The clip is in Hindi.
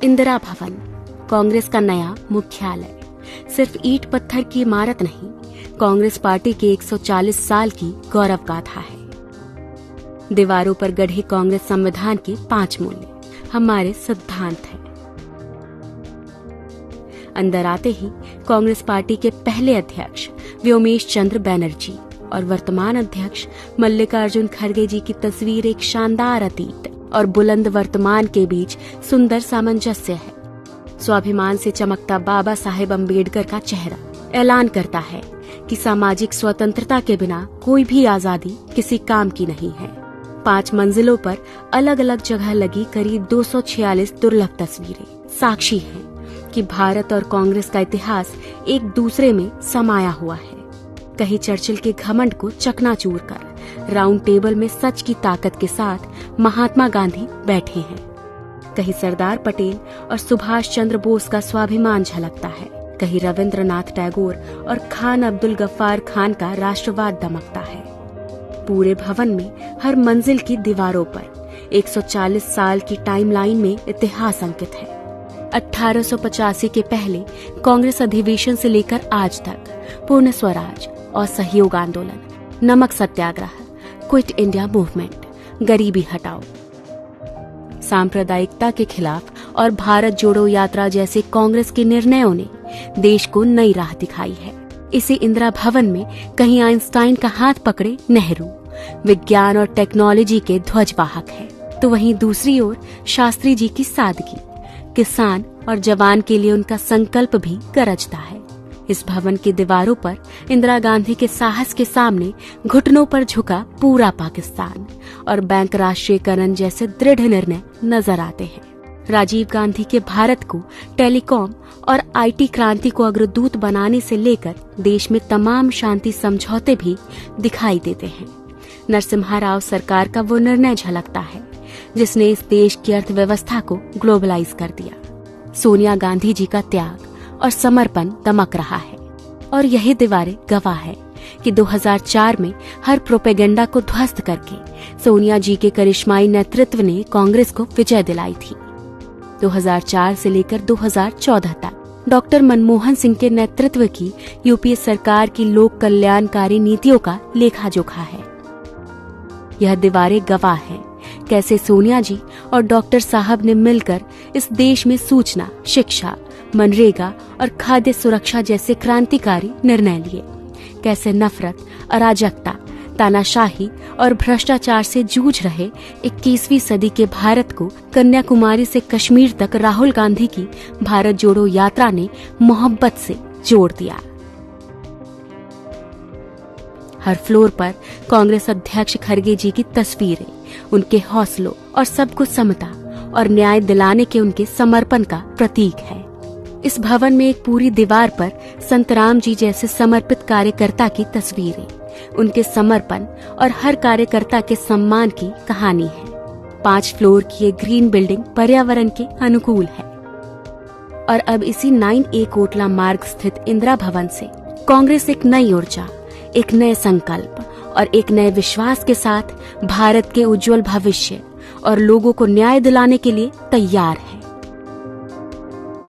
इंदिरा भवन, कांग्रेस का नया मुख्यालय, सिर्फ ईंट पत्थर की इमारत नहीं, कांग्रेस पार्टी की 140 साल की गौरव गाथा है। दीवारों पर गढ़े कांग्रेस संविधान के 5 मूल्य हमारे सिद्धांत हैं। अंदर आते ही कांग्रेस पार्टी के पहले अध्यक्ष व्योमेश चंद्र बैनर्जी और वर्तमान अध्यक्ष मल्लिकार्जुन खड़गे जी की तस्वीर एक शानदार अतीत और बुलंद वर्तमान के बीच सुंदर सामंजस्य है। स्वाभिमान से चमकता बाबा साहेब अम्बेडकर का चेहरा ऐलान करता है कि सामाजिक स्वतंत्रता के बिना कोई भी आजादी किसी काम की नहीं है। 5 मंजिलों पर अलग अलग जगह लगी करीब 246 दुर्लभ तस्वीरें साक्षी हैं कि भारत और कांग्रेस का इतिहास एक दूसरे में समाया हुआ है। कहीं चर्चिल के घमंड को चकनाचूर कर राउंड टेबल में सच की ताकत के साथ महात्मा गांधी बैठे हैं, कहीं सरदार पटेल और सुभाष चंद्र बोस का स्वाभिमान झलकता है, कहीं रविंद्रनाथ टैगोर और खान अब्दुल गफ्फार खान का राष्ट्रवाद दमकता है। पूरे भवन में हर मंजिल की दीवारों पर 140 साल की टाइमलाइन में इतिहास अंकित है। 1885 के पहले कांग्रेस अधिवेशन से लेकर आज तक पूर्ण स्वराज और सहयोग आंदोलन, नमक सत्याग्रह, क्विट इंडिया मूवमेंट, गरीबी हटाओ, सांप्रदायिकता के खिलाफ और भारत जोड़ो यात्रा जैसे कांग्रेस के निर्णयों ने देश को नई राह दिखाई है। इसी इंदिरा भवन में कहीं आइंस्टाइन का हाथ पकड़े नेहरू विज्ञान और टेक्नोलॉजी के ध्वजवाहक है, तो वहीं दूसरी ओर शास्त्री जी की सादगी, किसान और जवान के लिए उनका संकल्प भी गरजता है। इस भवन की दीवारों पर इंदिरा गांधी के साहस के सामने घुटनों पर झुका पूरा पाकिस्तान और बैंक राष्ट्रीयकरण जैसे दृढ़ निर्णय नजर आते हैं। राजीव गांधी के भारत को टेलीकॉम और आईटी क्रांति को अग्रदूत बनाने से लेकर देश में तमाम शांति समझौते भी दिखाई देते हैं। नरसिम्हा राव सरकार का वो निर्णय झलकता है जिसने इस देश की अर्थव्यवस्था को ग्लोबलाइज कर दिया। सोनिया गांधी जी का त्याग और समर्पण दमक रहा है और यही दीवारें गवाह है कि 2004 में हर प्रोपेगेंडा को ध्वस्त करके सोनिया जी के करिश्माई नेतृत्व ने कांग्रेस को विजय दिलाई थी। 2004 से लेकर 2014 तक डॉक्टर मनमोहन सिंह के नेतृत्व की यूपीए सरकार की लोक कल्याणकारी नीतियों का लेखा जोखा है। यह दीवारें गवाह हैं कैसे सोनिया जी और डॉक्टर साहब ने मिलकर इस देश में सूचना, शिक्षा, मनरेगा और खाद्य सुरक्षा जैसे क्रांतिकारी निर्णय लिए, कैसे नफरत, अराजकता, तानाशाही और भ्रष्टाचार से जूझ रहे 21वीं सदी के भारत को कन्याकुमारी से कश्मीर तक राहुल गांधी की भारत जोड़ो यात्रा ने मोहब्बत से जोड़ दिया। हर फ्लोर पर कांग्रेस अध्यक्ष खड़गे जी की तस्वीरें उनके हौसलों और सबको समता और न्याय दिलाने के उनके समर्पण का प्रतीक है। इस भवन में एक पूरी दीवार पर संत राम जी जैसे समर्पित कार्यकर्ता की तस्वीरें, उनके समर्पण और हर कार्यकर्ता के सम्मान की कहानी है। 5 फ्लोर की ये ग्रीन बिल्डिंग पर्यावरण के अनुकूल है और अब इसी 9A कोटला मार्ग स्थित इंदिरा भवन से कांग्रेस एक नई ऊर्जा, एक नए संकल्प और एक नए विश्वास के साथ भारत के उज्जवल भविष्य और लोगों को न्याय दिलाने के लिए तैयार है।